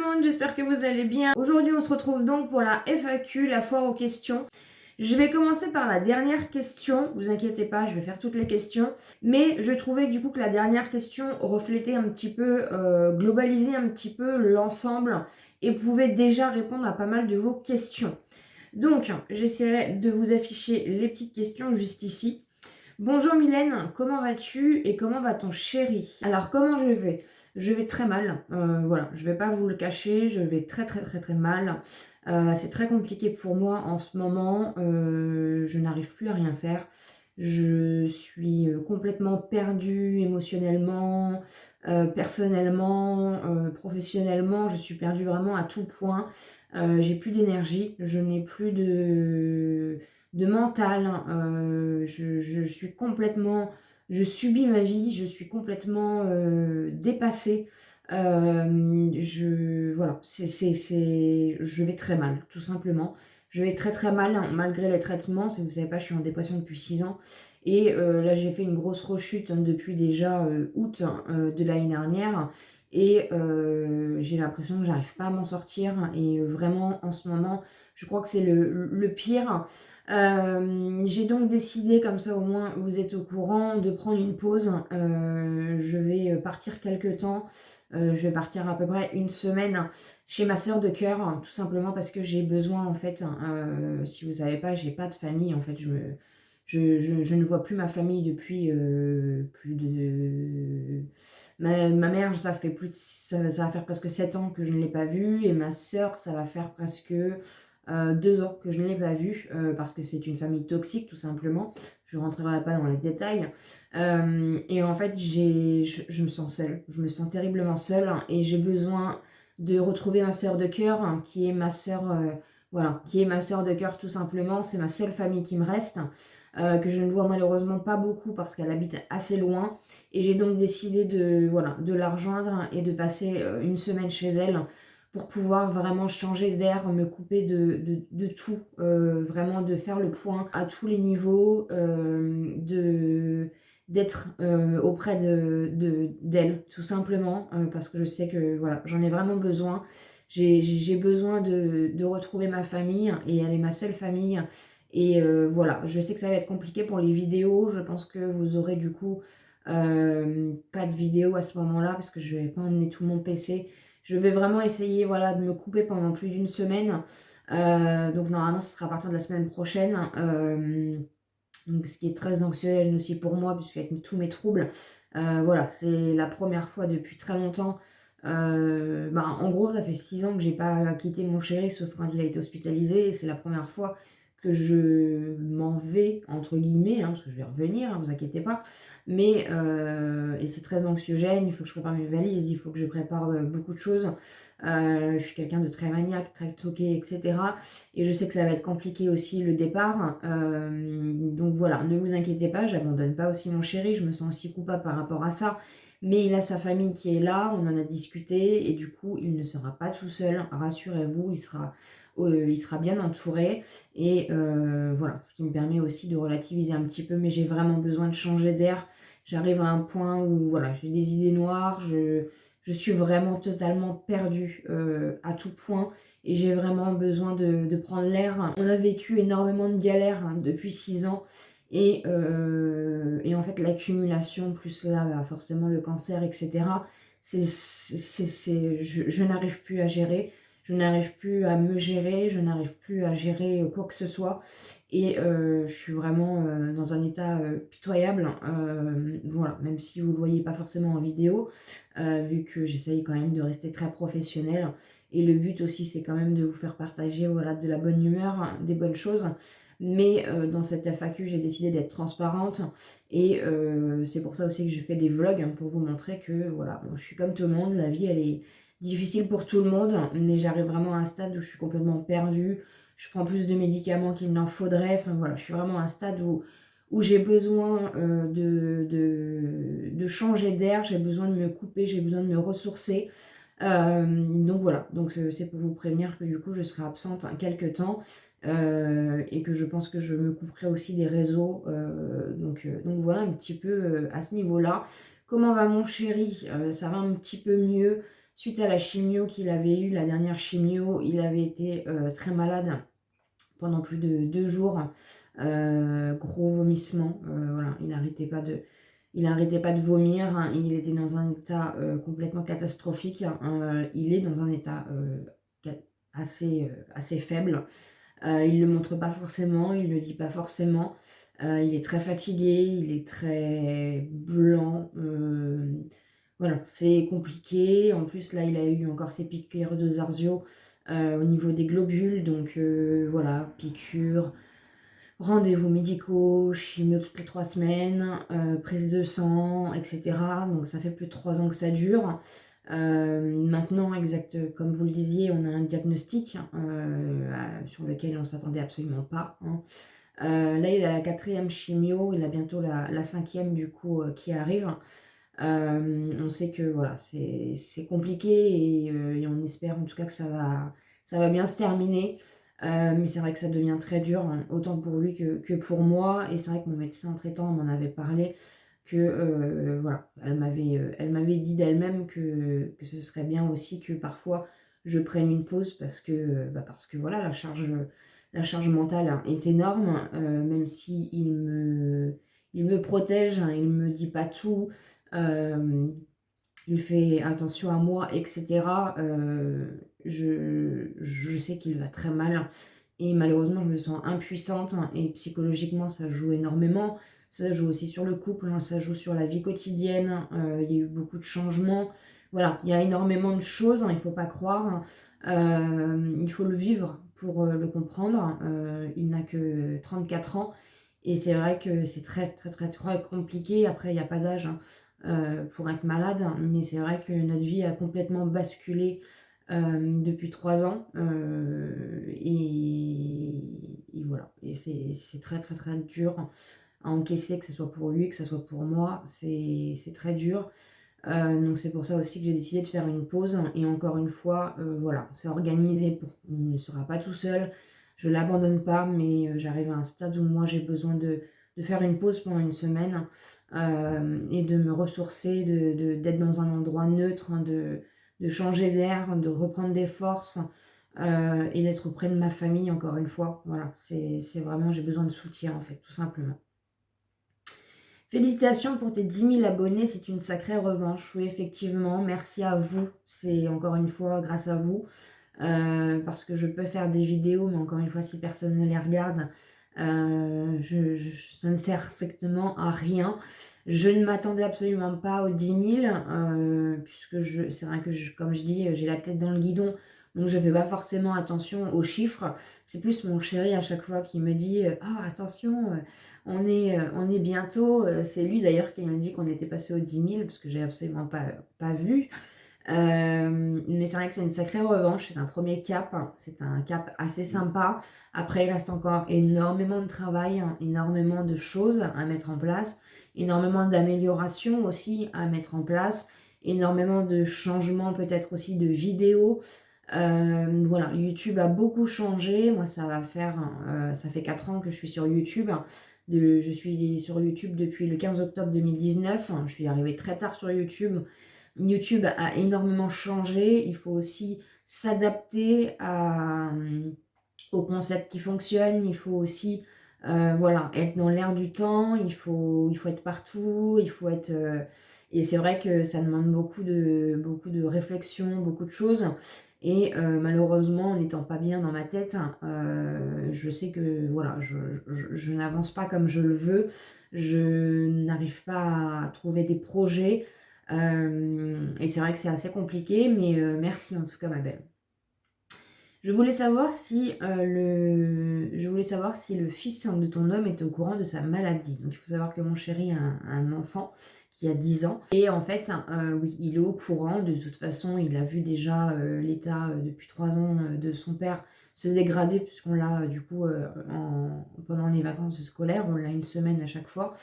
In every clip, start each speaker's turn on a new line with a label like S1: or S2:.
S1: monde, j'espère que vous allez bien. Aujourd'hui, on se retrouve donc pour la FAQ, la foire aux questions. Je vais commencer par la dernière question, vous inquiétez pas, je vais faire toutes les questions. Mais je trouvais du coup que la dernière question reflétait un petit peu, globalisait un petit peu l'ensemble et pouvait déjà répondre à pas mal de vos questions. Donc, j'essaierai de vous afficher les petites questions juste ici. Bonjour Mylène, comment vas-tu et comment va ton chéri? Alors comment je vais? Je vais très mal, voilà, je vais pas vous le cacher, je vais très mal. C'est très compliqué pour moi en ce moment, je n'arrive plus à rien faire. Je suis complètement perdue émotionnellement, personnellement, professionnellement, je suis perdue vraiment à tout point. J'ai plus d'énergie, je n'ai plus de mental. Je suis complètement... Je subis ma vie, je suis complètement dépassée. Voilà, je vais très mal, tout simplement. Je vais très mal, hein, malgré les traitements. Si vous ne savez pas, je suis en dépression depuis 6 ans. Et là, j'ai fait une grosse rechute depuis déjà août de l'année dernière. Et j'ai l'impression que j'arrive pas à m'en sortir. Et vraiment, en ce moment, je crois que c'est le pire. J'ai donc décidé, comme ça au moins vous êtes au courant, de prendre une pause. Je vais partir quelque temps. Je vais partir à peu près une semaine chez ma sœur de cœur, tout simplement parce que j'ai besoin, en fait, si vous savez pas, j'ai pas de famille, en fait, je ne vois plus ma famille depuis plus de... Ma mère, ça fait ça va faire presque 7 ans que je ne l'ai pas vue, et ma sœur, ça va faire presque 2 ans que je ne l'ai pas vue, parce que c'est une famille toxique, tout simplement. Je ne rentrerai pas dans les détails. Et en fait, je me sens seule. Je me sens terriblement seule, et j'ai besoin de retrouver ma sœur de cœur, qui est ma sœur, voilà, qui est ma sœur de cœur tout simplement. C'est ma seule famille qui me reste, que je ne vois malheureusement pas beaucoup parce qu'elle habite assez loin. Et j'ai donc décidé de, voilà, de la rejoindre et de passer une semaine chez elle pour pouvoir vraiment changer d'air, me couper de tout, vraiment de faire le point à tous les niveaux, d'être auprès d'elle, tout simplement, parce que je sais que voilà, j'en ai vraiment besoin. J'ai besoin de retrouver ma famille, et elle est ma seule famille. Et voilà, je sais que ça va être compliqué pour les vidéos. Je pense que vous aurez du coup pas de vidéo à ce moment-là, parce que je vais pas emmener tout mon PC. Je vais vraiment essayer, voilà, de me couper pendant plus d'une semaine. Donc normalement, ce sera à partir de la semaine prochaine. Donc, ce qui est très anxiogène aussi pour moi, puisqu'avec tous mes troubles, voilà, c'est la première fois depuis très longtemps. En gros, ça fait 6 ans que j'ai pas quitté mon chéri, sauf quand il a été hospitalisé. Et c'est la première fois que je m'en vais, entre guillemets, hein, parce que je vais revenir, hein, vous inquiétez pas. Mais, et c'est très anxiogène, il faut que je prépare mes valises, il faut que je prépare beaucoup de choses. Je suis quelqu'un de très maniaque, très toqué, etc. Et je sais que ça va être compliqué aussi le départ. Donc voilà, ne vous inquiétez pas, j'abandonne pas aussi mon chéri, je me sens aussi coupable par rapport à ça. Mais il a sa famille qui est là, on en a discuté, et du coup, il ne sera pas tout seul, rassurez-vous, il sera bien entouré. Et voilà, ce qui me permet aussi de relativiser un petit peu, mais j'ai vraiment besoin de changer d'air. J'arrive à un point où voilà, j'ai des idées noires, je suis vraiment totalement perdue à tout point, et j'ai vraiment besoin de prendre l'air. On a vécu énormément de galères, hein, depuis 6 ans, et en fait l'accumulation, plus là forcément le cancer, etc. Je n'arrive plus à gérer, je n'arrive plus à me gérer, je n'arrive plus à gérer quoi que ce soit. Et je suis vraiment dans un état pitoyable, voilà, même si vous ne le voyez pas forcément en vidéo, vu que j'essaye quand même de rester très professionnelle. Et le but aussi, c'est quand même de vous faire partager, voilà, de la bonne humeur, des bonnes choses. Mais dans cette FAQ, j'ai décidé d'être transparente. Et c'est pour ça aussi que je fais des vlogs, hein, pour vous montrer que voilà, bon, je suis comme tout le monde, la vie elle est difficile pour tout le monde, mais j'arrive vraiment à un stade où je suis complètement perdue. Je prends plus de médicaments qu'il n'en faudrait. Enfin voilà, je suis vraiment à un stade où j'ai besoin de changer d'air, j'ai besoin de me couper, j'ai besoin de me ressourcer. Donc voilà, donc c'est pour vous prévenir que du coup je serai absente quelques temps, et que je pense que je me couperai aussi des réseaux. Donc voilà un petit peu à ce niveau-là. Comment va mon chéri? Ça va un petit peu mieux suite à la chimio qu'il avait eue, la dernière chimio, il avait été très malade pendant plus de 2 jours. Gros vomissement, voilà, il arrêtait pas de vomir, hein, il était dans un état complètement catastrophique. Il est dans un état assez faible. Il ne le montre pas forcément, il ne le dit pas forcément. Il est très fatigué, il est très blanc. Voilà, c'est compliqué. En plus, là, il a eu encore ses piqûres de Zarzio au niveau des globules. Donc voilà, piqûres, rendez-vous médicaux, chimio toutes les 3 semaines, prise de sang, etc. Donc ça fait plus de 3 ans que ça dure. Maintenant, comme vous le disiez, on a un diagnostic sur lequel on ne s'attendait absolument pas, hein. Là, il a la 4e chimio, il a bientôt la 5e du coup qui arrive. On sait que voilà, c'est compliqué et on espère en tout cas que ça va bien se terminer. Mais c'est vrai que ça devient très dur, hein, autant pour lui que pour moi. Et c'est vrai que mon médecin traitant m'en avait parlé, que voilà, elle m'avait dit d'elle-même que ce serait bien aussi que parfois je prenne une pause parce que voilà, la charge mentale, hein, est énorme, même si il me protège, hein, il me dit pas tout, il fait attention à moi, etc. Je sais qu'il va très mal et malheureusement je me sens impuissante, hein, et psychologiquement ça joue énormément. Ça joue aussi sur le couple, hein, ça joue sur la vie quotidienne. Il y a eu beaucoup de changements. Voilà, il y a énormément de choses, hein, il ne faut pas croire. Il faut le vivre pour le comprendre. Il n'a que 34 ans et c'est vrai que c'est très très très très compliqué. Après, il n'y a pas d'âge, hein, pour être malade, mais c'est vrai que notre vie a complètement basculé depuis 3 ans, et voilà, et c'est très très très dur à encaisser, que ce soit pour lui, que ce soit pour moi, c'est très dur. Donc c'est pour ça aussi que j'ai décidé de faire une pause et encore une fois, voilà, c'est organisé pour il ne sera pas tout seul, je l'abandonne pas, mais j'arrive à un stade où moi j'ai besoin de faire une pause pendant une semaine, et de me ressourcer, d'être dans un endroit neutre, hein, de changer d'air, de reprendre des forces, et d'être auprès de ma famille encore une fois. Voilà, c'est vraiment j'ai besoin de soutien en fait, tout simplement. Félicitations pour tes 10 000 abonnés, c'est une sacrée revanche. Oui, effectivement, merci à vous. C'est encore une fois grâce à vous. Parce que je peux faire des vidéos, mais encore une fois, si personne ne les regarde, ça ne sert strictement à rien. Je ne m'attendais absolument pas aux 10 000, puisque c'est vrai que, comme je dis, j'ai la tête dans le guidon, donc je ne fais pas forcément attention aux chiffres. C'est plus mon chéri à chaque fois qui me dit ah, attention, on est bientôt. C'est lui d'ailleurs qui me dit qu'on était passé aux 10 000, parce que j'ai absolument pas vu. Mais c'est vrai que c'est une sacrée revanche, c'est un premier cap, hein, c'est un cap assez sympa. Après, il reste encore énormément de travail, hein, énormément de choses à mettre en place, énormément d'améliorations aussi à mettre en place, énormément de changements peut-être aussi de vidéos. Voilà, YouTube a beaucoup changé. Moi, ça fait 4 ans que je suis sur YouTube. Je suis sur YouTube depuis le 15 octobre 2019. Je suis arrivée très tard sur YouTube. YouTube a énormément changé. Il faut aussi s'adapter au concept qui fonctionne. Il faut aussi voilà, être dans l'air du temps. Il faut être partout. Et c'est vrai que ça demande beaucoup de réflexion, beaucoup de choses. Et malheureusement, en n'étant pas bien dans ma tête, je sais que voilà, je n'avance pas comme je le veux. Je n'arrive pas à trouver des projets. Et c'est vrai que c'est assez compliqué, mais merci en tout cas, ma belle. Je voulais savoir si le fils de ton homme est au courant de sa maladie. Donc il faut savoir que mon chéri a un enfant qui a 10 ans. Et en fait, oui, il est au courant. De toute façon, il a vu déjà l'état depuis 3 ans de son père se dégrader, puisqu'on l'a du coup pendant les vacances scolaires, on l'a une semaine à chaque fois.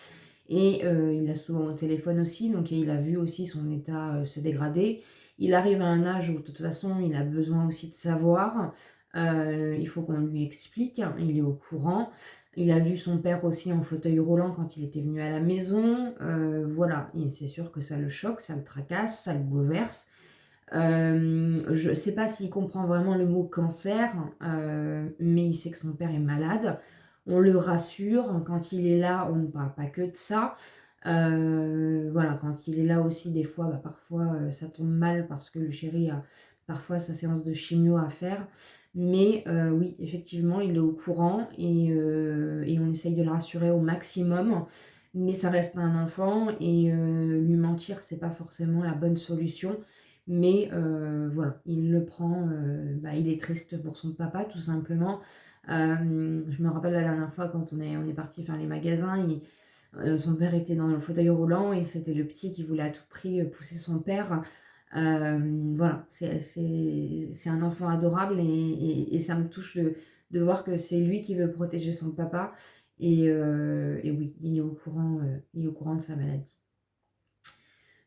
S1: Et il l'a souvent au téléphone aussi, donc il a vu aussi son état se dégrader. Il arrive à un âge où de toute façon il a besoin aussi de savoir. Il faut qu'on lui explique, il est au courant. Il a vu son père aussi en fauteuil roulant quand il était venu à la maison. Voilà, et c'est sûr que ça le choque, ça le tracasse, ça le bouleverse. Je sais pas s'il comprend vraiment le mot cancer, mais il sait que son père est malade. On le rassure, quand il est là, on ne parle pas que de ça. Voilà, quand il est là aussi, des fois, parfois, ça tombe mal parce que le chéri a parfois sa séance de chimio à faire. Mais oui, effectivement, il est au courant et on essaye de le rassurer au maximum. Mais ça reste un enfant et lui mentir, c'est pas forcément la bonne solution. Mais voilà, il le prend, il est triste pour son papa tout simplement. Je me rappelle la dernière fois quand on est parti faire les magasins, son père était dans le fauteuil roulant et c'était le petit qui voulait à tout prix, pousser son père. Voilà, c'est un enfant adorable et ça me touche de voir que c'est lui qui veut protéger son papa et oui, il est au courant de sa maladie.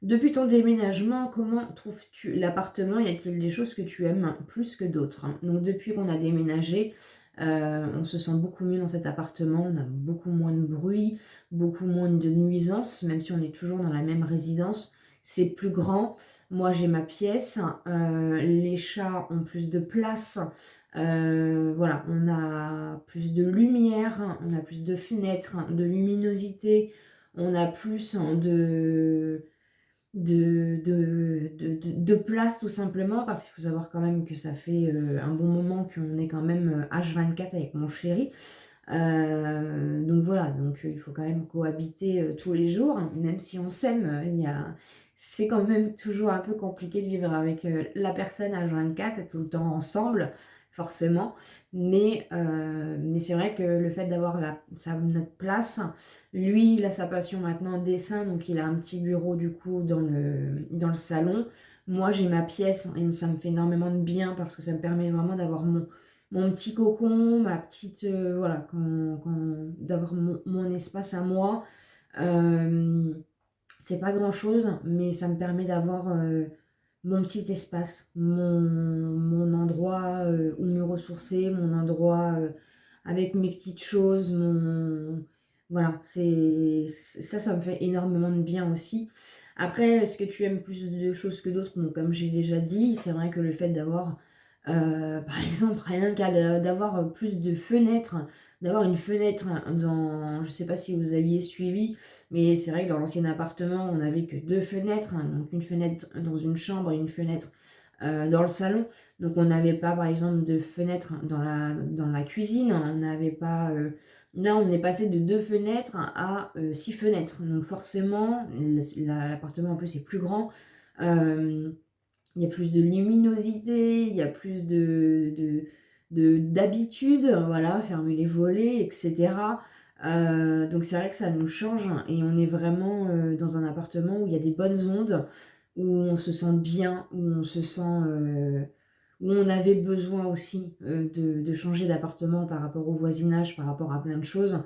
S1: Depuis ton déménagement, comment trouves-tu l'appartement? Y a-t-il des choses que tu aimes plus que d'autres? Donc depuis qu'on a déménagé, on se sent beaucoup mieux dans cet appartement, on a beaucoup moins de bruit, beaucoup moins de nuisances, même si on est toujours dans la même résidence. C'est plus grand. Moi, j'ai ma pièce, les chats ont plus de place, voilà, on a plus de lumière, on a plus de fenêtres, de luminosité, on a plus de place tout simplement parce qu'il faut savoir quand même que ça fait un bon moment qu'on est quand même H24 avec mon chéri. Donc voilà, donc il faut quand même cohabiter tous les jours, hein, même si on s'aime, c'est quand même toujours un peu compliqué de vivre avec la personne H24 et tout le temps ensemble, forcément. Mais c'est vrai que le fait d'avoir notre place, lui, il a sa passion maintenant dessin, donc il a un petit bureau du coup dans le salon. Moi, j'ai ma pièce et ça me fait énormément de bien parce que ça me permet vraiment d'avoir mon petit cocon, ma petite, voilà, d'avoir mon espace à moi. Euh, c'est pas grand chose, mais ça me permet d'avoir mon petit espace, mon endroit où me ressourcer, mon endroit avec mes petites choses, voilà, ça me fait énormément de bien aussi. Après, est-ce que tu aimes plus de choses que d'autres? Donc, comme j'ai déjà dit, c'est vrai que le fait d'avoir, par exemple, rien d'avoir plus de fenêtres, d'avoir une fenêtre je sais pas si vous aviez suivi, mais c'est vrai que dans l'ancien appartement, on n'avait que deux fenêtres, hein, donc une fenêtre dans une chambre et une fenêtre dans le salon. Donc on n'avait pas, par exemple, de fenêtre dans la cuisine. On n'avait pas. Là, on est passé de deux fenêtres à six fenêtres. Donc forcément, l'appartement en plus est plus grand. Il y a plus de luminosité, il y a plus d'habitude, voilà, fermer les volets, etc. Donc c'est vrai que ça nous change et on est vraiment dans un appartement où il y a des bonnes ondes, où on se sent bien, où on avait besoin aussi de changer d'appartement par rapport au voisinage, par rapport à plein de choses.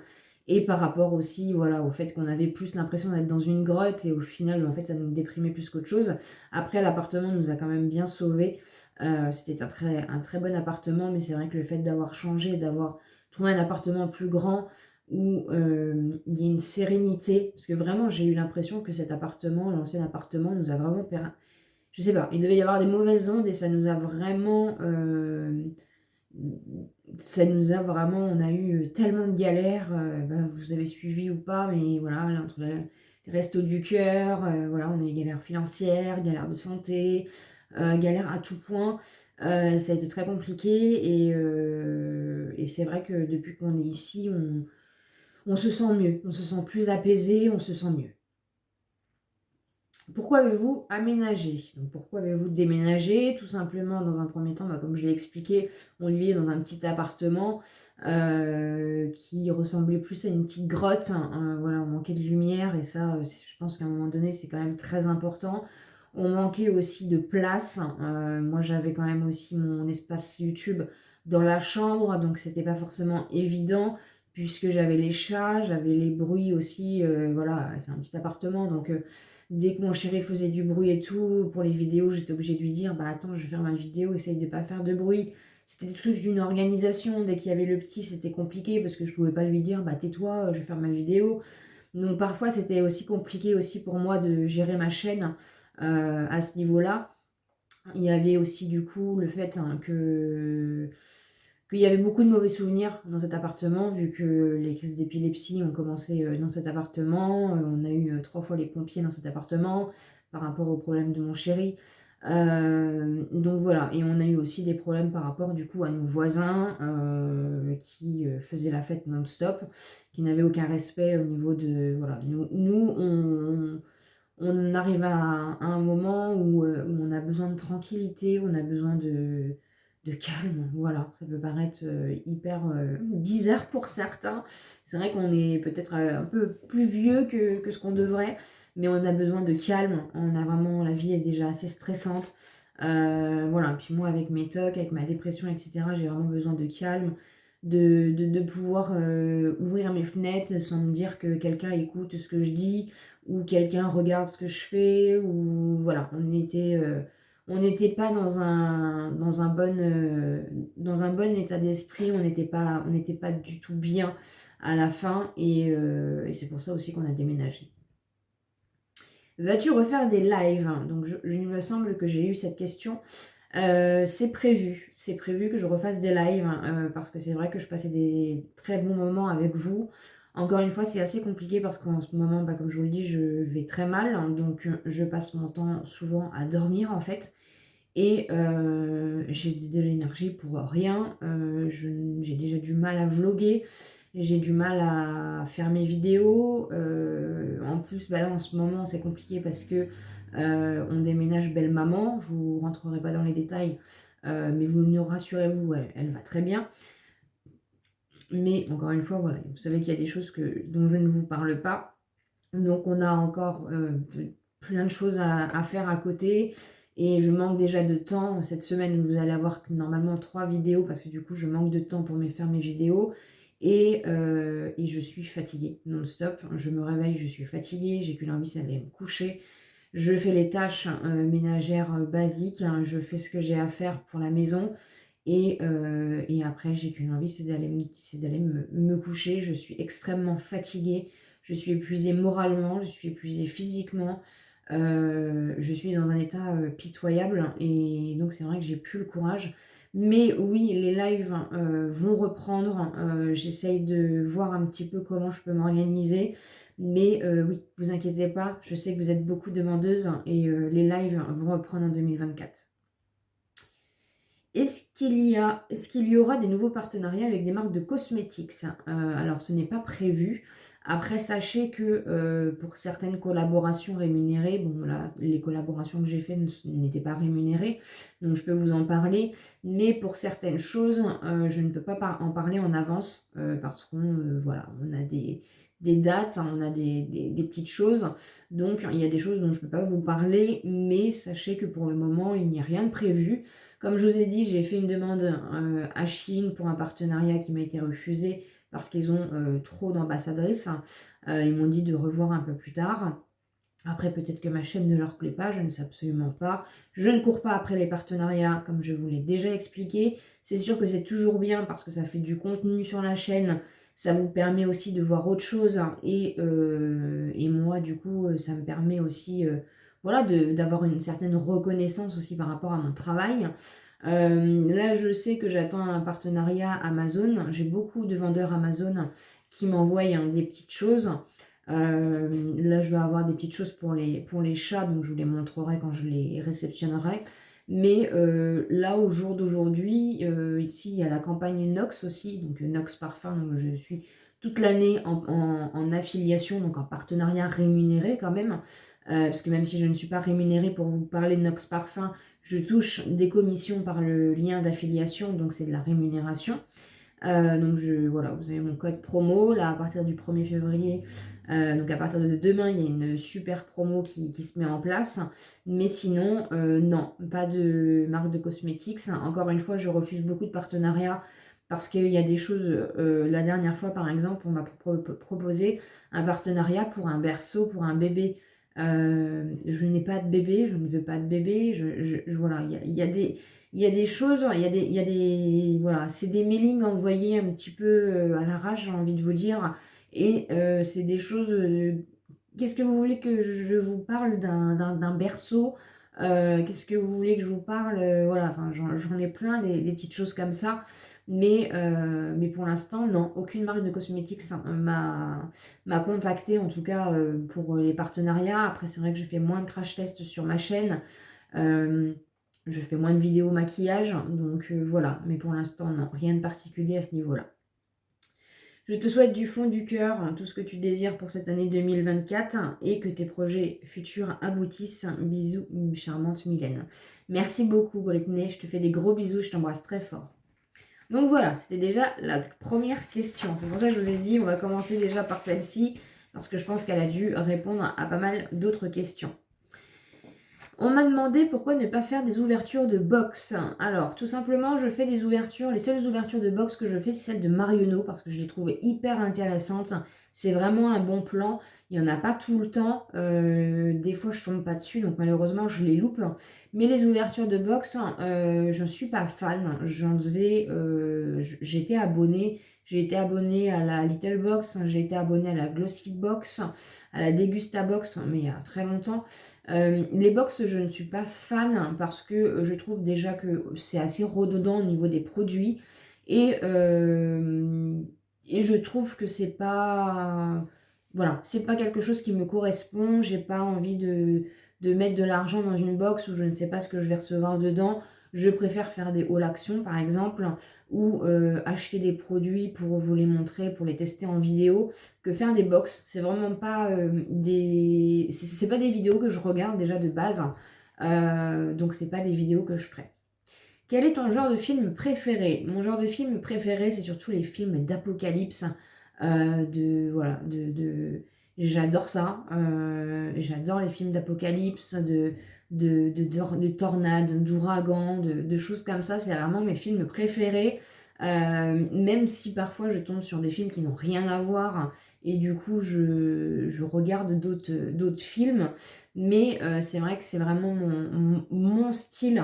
S1: Et par rapport aussi, voilà, au fait qu'on avait plus l'impression d'être dans une grotte et au final, en fait, ça nous déprimait plus qu'autre chose. Après, l'appartement nous a quand même bien sauvés. C'était un très bon appartement, mais c'est vrai que le fait d'avoir changé, d'avoir trouvé un appartement plus grand où il y a une sérénité, parce que vraiment, j'ai eu l'impression que cet appartement, l'ancien appartement, nous a vraiment je sais pas, il devait y avoir des mauvaises ondes et ça nous a vraiment on a eu tellement de galères, vous avez suivi ou pas, mais voilà, là, entre les restos du cœur, voilà, on a eu galères financières, galères de santé, galères à tout point. Ça a été très compliqué et c'est vrai que depuis qu'on est ici, on se sent mieux, on se sent plus apaisé, on se sent mieux. Pourquoi avez-vous aménagé? Donc, pourquoi avez-vous déménagé? Tout simplement, dans un premier temps, comme je l'ai expliqué, on vivait dans un petit appartement qui ressemblait plus à une petite grotte, hein, voilà, on manquait de lumière et ça, je pense qu'à un moment donné, c'est quand même très important. On manquait aussi de place. Moi, j'avais quand même aussi mon espace YouTube dans la chambre, donc c'était pas forcément évident puisque j'avais les chats, j'avais les bruits aussi. Voilà, c'est un petit appartement, donc dès que mon chéri faisait du bruit et tout, pour les vidéos, j'étais obligée de lui dire, bah attends, je vais faire ma vidéo, essaye de pas faire de bruit. C'était tout d'une organisation. Dès qu'il y avait le petit, c'était compliqué parce que je pouvais pas lui dire, bah tais-toi, je vais faire ma vidéo. Donc parfois, c'était aussi compliqué aussi pour moi de gérer ma chaîne à ce niveau-là. Il y avait aussi du coup le fait qu'il y avait beaucoup de mauvais souvenirs dans cet appartement, vu que les crises d'épilepsie ont commencé dans cet appartement. On a eu 3 fois les pompiers dans cet appartement par rapport aux problèmes de mon chéri. Donc voilà, et on a eu aussi des problèmes par rapport du coup à nos voisins qui faisaient la fête non-stop, qui n'avaient aucun respect au niveau de... Voilà, on arrive à un moment où on a besoin de tranquillité, on a besoin de calme, voilà. Ça peut paraître hyper bizarre pour certains. C'est vrai qu'on est peut-être un peu plus vieux que ce qu'on devrait, mais on a besoin de calme. On a vraiment, la vie est déjà assez stressante. Voilà, puis moi avec mes tocs, avec ma dépression, etc., j'ai vraiment besoin de calme, de pouvoir ouvrir mes fenêtres sans me dire que quelqu'un écoute ce que je dis, ou quelqu'un regarde ce que je fais, ou voilà, on n'était pas dans un bon état d'esprit, on n'était pas du tout bien à la fin, et c'est pour ça aussi qu'on a déménagé. Vas-tu refaire des lives? Donc il me semble que j'ai eu cette question. C'est prévu que je refasse des lives, parce que c'est vrai que je passais des très bons moments avec vous. Encore une fois, c'est assez compliqué parce qu'en ce moment, bah, comme je vous le dis, je vais très mal, hein, donc je passe mon temps souvent à dormir en fait. Et j'ai de l'énergie pour rien. J'ai déjà du mal à vlogger, j'ai du mal à faire mes vidéos. En plus, bah là, en ce moment, c'est compliqué parce que on déménage belle maman. Je vous rentrerai pas dans les détails, mais vous nous rassurez-vous, elle va très bien. Mais encore une fois, voilà, vous savez qu'il y a des choses dont je ne vous parle pas. Donc on a encore plein de choses à faire à côté. Et je manque déjà de temps. Cette semaine, vous allez avoir normalement 3 vidéos parce que du coup, je manque de temps pour faire mes vidéos. Et je suis fatiguée non-stop. Je me réveille, je suis fatiguée. J'ai qu'une envie, c'est d'aller me coucher. Je fais les tâches ménagères basiques, hein. Je fais ce que j'ai à faire pour la maison. Et après, j'ai qu'une envie, c'est d'aller me coucher. Je suis extrêmement fatiguée. Je suis épuisée moralement, je suis épuisée physiquement. Je suis dans un état pitoyable. Et donc, c'est vrai que j'ai plus le courage. Mais oui, les lives vont reprendre. J'essaye de voir un petit peu comment je peux m'organiser. Mais oui, vous inquiétez pas, je sais que vous êtes beaucoup demandeuses et les lives vont reprendre en 2024. Est-ce qu'il y aura des nouveaux partenariats avec des marques de cosmétiques? Alors, ce n'est pas prévu. Après, sachez que pour certaines collaborations rémunérées, bon là, les collaborations que j'ai faites n'étaient pas rémunérées, donc je peux vous en parler. Mais pour certaines choses, je ne peux pas en parler en avance parce qu'on voilà, on a des dates, on a des petites choses. Donc, il y a des choses dont je ne peux pas vous parler, mais sachez que pour le moment, il n'y a rien de prévu. Comme je vous ai dit, j'ai fait une demande à Chine pour un partenariat qui m'a été refusé parce qu'ils ont trop d'ambassadrices. Ils m'ont dit de revoir un peu plus tard. Après, peut-être que ma chaîne ne leur plaît pas, je ne sais absolument pas. Je ne cours pas après les partenariats, comme je vous l'ai déjà expliqué. C'est sûr que c'est toujours bien parce que ça fait du contenu sur la chaîne. Ça vous permet aussi de voir autre chose. Et moi, du coup, ça me permet aussi voilà, d'avoir une certaine reconnaissance aussi par rapport à mon travail. Là, je sais que j'attends un partenariat Amazon. J'ai beaucoup de vendeurs Amazon qui m'envoient des petites choses. Là, je vais avoir des petites choses pour les chats, donc je vous les montrerai quand je les réceptionnerai. Mais là, au jour d'aujourd'hui, ici, il y a la campagne Nox aussi, donc Nox Parfum, donc je suis toute l'année en affiliation, donc en partenariat rémunéré quand même. Parce que même si je ne suis pas rémunérée pour vous parler de Nox Parfum, je touche des commissions par le lien d'affiliation, donc c'est de la rémunération. Donc voilà, vous avez mon code promo, là à partir du 1er février, donc à partir de demain, il y a une super promo qui se met en place. Mais sinon, non, pas de marque de cosmétiques. Encore une fois, je refuse beaucoup de partenariats parce qu'il y a des choses, la dernière fois par exemple, on m'a proposé un partenariat pour un berceau, pour un bébé. Je n'ai pas de bébé, je ne veux pas de bébé, voilà, il y a des choses, il y a des voilà, c'est des mailings envoyés un petit peu à l'arrache, j'ai envie de vous dire. Et c'est des choses... qu'est-ce que vous voulez que je vous parle d'un berceau? Qu'est-ce que vous voulez que je vous parle? Voilà, enfin, j'en ai plein des petites choses comme ça. Mais pour l'instant, non, aucune marque de cosmétiques m'a contactée, en tout cas pour les partenariats. Après, c'est vrai que je fais moins de crash tests sur ma chaîne. Je fais moins de vidéos maquillage, donc voilà. Mais pour l'instant, non, rien de particulier à ce niveau-là. Je te souhaite du fond du cœur tout ce que tu désires pour cette année 2024 et que tes projets futurs aboutissent. Bisous, charmante Mylène. Merci beaucoup, Britney. Je te fais des gros bisous. Je t'embrasse très fort. Donc voilà, c'était déjà la première question. C'est pour ça que je vous ai dit, on va commencer déjà par celle-ci, parce que je pense qu'elle a dû répondre à pas mal d'autres questions. On m'a demandé pourquoi ne pas faire des ouvertures de box. Alors, tout simplement, je fais des ouvertures. Les seules ouvertures de box que je fais, c'est celles de Marionneau, parce que je les trouvais hyper intéressantes. C'est vraiment un bon plan. Il n'y en a pas tout le temps. Des fois, je tombe pas dessus, donc malheureusement, je les loupe. Mais les ouvertures de box, je ne suis pas fan. J'en faisais... j'étais abonnée. J'ai été abonnée à la Little Box, j'ai été abonnée à la Glossy Box, à la Degusta Box, mais il y a très longtemps. Les box, je ne suis pas fan parce que je trouve déjà que c'est assez redondant au niveau des produits et, et je trouve que c'est pas, voilà, c'est pas quelque chose qui me correspond. J'ai pas envie de mettre de l'argent dans une box où je ne sais pas ce que je vais recevoir dedans. Je préfère faire des haul action par exemple ou acheter des produits pour vous les montrer, pour les tester en vidéo, que faire des box. C'est vraiment pas c'est pas des vidéos que je regarde déjà de base, donc c'est pas des vidéos que je ferai. Quel est ton genre de film préféré? Mon genre de film préféré, c'est surtout les films d'apocalypse, voilà, j'adore ça. J'adore les films d'apocalypse, de tornades, d'ouragans, de choses comme ça. C'est vraiment mes films préférés. Même si parfois je tombe sur des films qui n'ont rien à voir et du coup je regarde d'autres films. Mais c'est vrai que c'est vraiment mon style.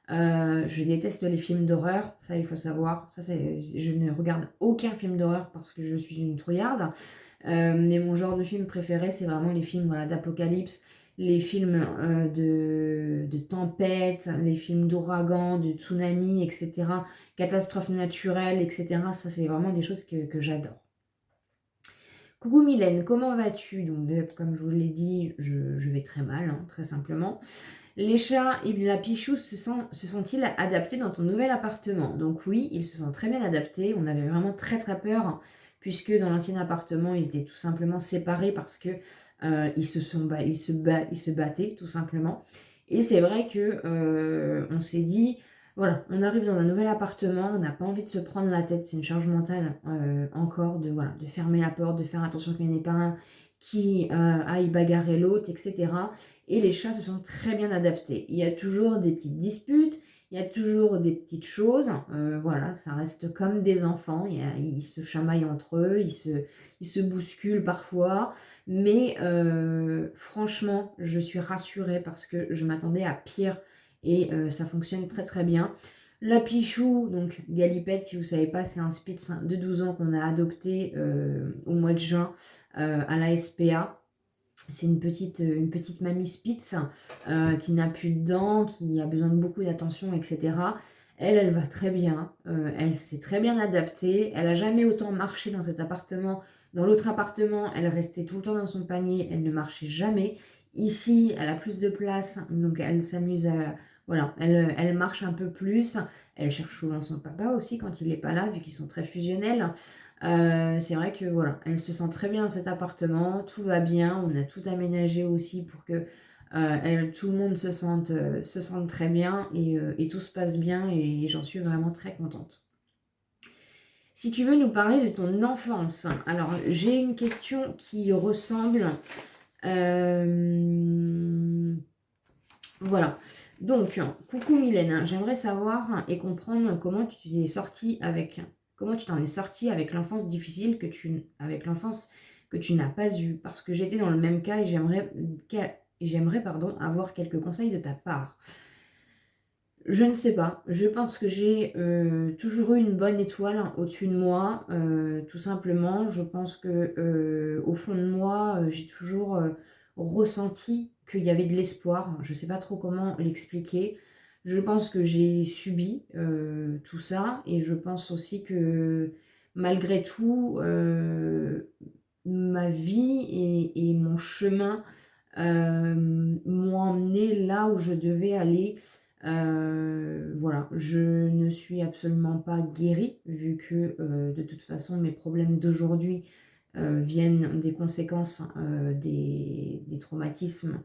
S1: Je déteste les films d'horreur, ça il faut savoir. Je ne regarde aucun film d'horreur parce que je suis une trouillarde. Mais mon genre de film préféré, c'est vraiment les films voilà, d'apocalypse, les films de tempête, les films d'ouragan, de tsunami, etc. Catastrophes naturelles, etc. Ça, c'est vraiment des choses que j'adore. Coucou Mylène, comment vas-tu? Donc, comme je vous l'ai dit, je vais très mal, hein, très simplement. Les chats et la Pichou se sont-ils adaptés dans ton nouvel appartement? Donc oui, ils se sont très bien adaptés. On avait vraiment très très peur, puisque dans l'ancien appartement, ils étaient tout simplement séparés parce que ils se battaient tout simplement. Et c'est vrai que on s'est dit, voilà, on arrive dans un nouvel appartement, on n'a pas envie de se prendre la tête, c'est une charge mentale encore voilà, de fermer la porte, de faire attention qu'il n'y en ait pas un qui aille bagarrer l'autre, etc. Et les chats se sont très bien adaptés. Il y a toujours des petites disputes, il y a toujours des petites choses. Voilà, ça reste comme des enfants. Ils se chamaillent entre eux, ils se bousculent parfois. Mais franchement, je suis rassurée parce que je m'attendais à pire et ça fonctionne très très bien. La Pichou, donc Galipette, si vous ne savez pas, c'est un Spitz de 12 ans qu'on a adopté au mois de juin à la SPA. C'est une petite mamie Spitz qui n'a plus de dents, qui a besoin de beaucoup d'attention, etc. Elle va très bien. Elle s'est très bien adaptée. Elle n'a jamais autant marché dans cet appartement. Dans l'autre appartement, elle restait tout le temps dans son panier. Elle ne marchait jamais. Ici, elle a plus de place, donc elle s'amuse à... Voilà, elle marche un peu plus. Elle cherche souvent son papa aussi quand il n'est pas là, vu qu'ils sont très fusionnels. C'est vrai que voilà, elle se sent très bien dans cet appartement, tout va bien, on a tout aménagé aussi pour que tout le monde se sente très bien et tout se passe bien et j'en suis vraiment très contente. Si tu veux nous parler de ton enfance, alors j'ai une question qui ressemble... voilà, donc coucou Mylène, j'aimerais savoir et comprendre comment tu t'en es sortie avec l'enfance difficile avec l'enfance que tu n'as pas eue, parce que j'étais dans le même cas et j'aimerais avoir quelques conseils de ta part. Je ne sais pas, je pense que j'ai toujours eu une bonne étoile au-dessus de moi, tout simplement. Je pense que au fond de moi, j'ai toujours ressenti qu'il y avait de l'espoir. Je ne sais pas trop comment l'expliquer. Je pense que j'ai subi tout ça et je pense aussi que malgré tout, ma vie et mon chemin m'ont emmené là où je devais aller. Voilà, je ne suis absolument pas guérie vu que de toute façon mes problèmes d'aujourd'hui viennent des conséquences des traumatismes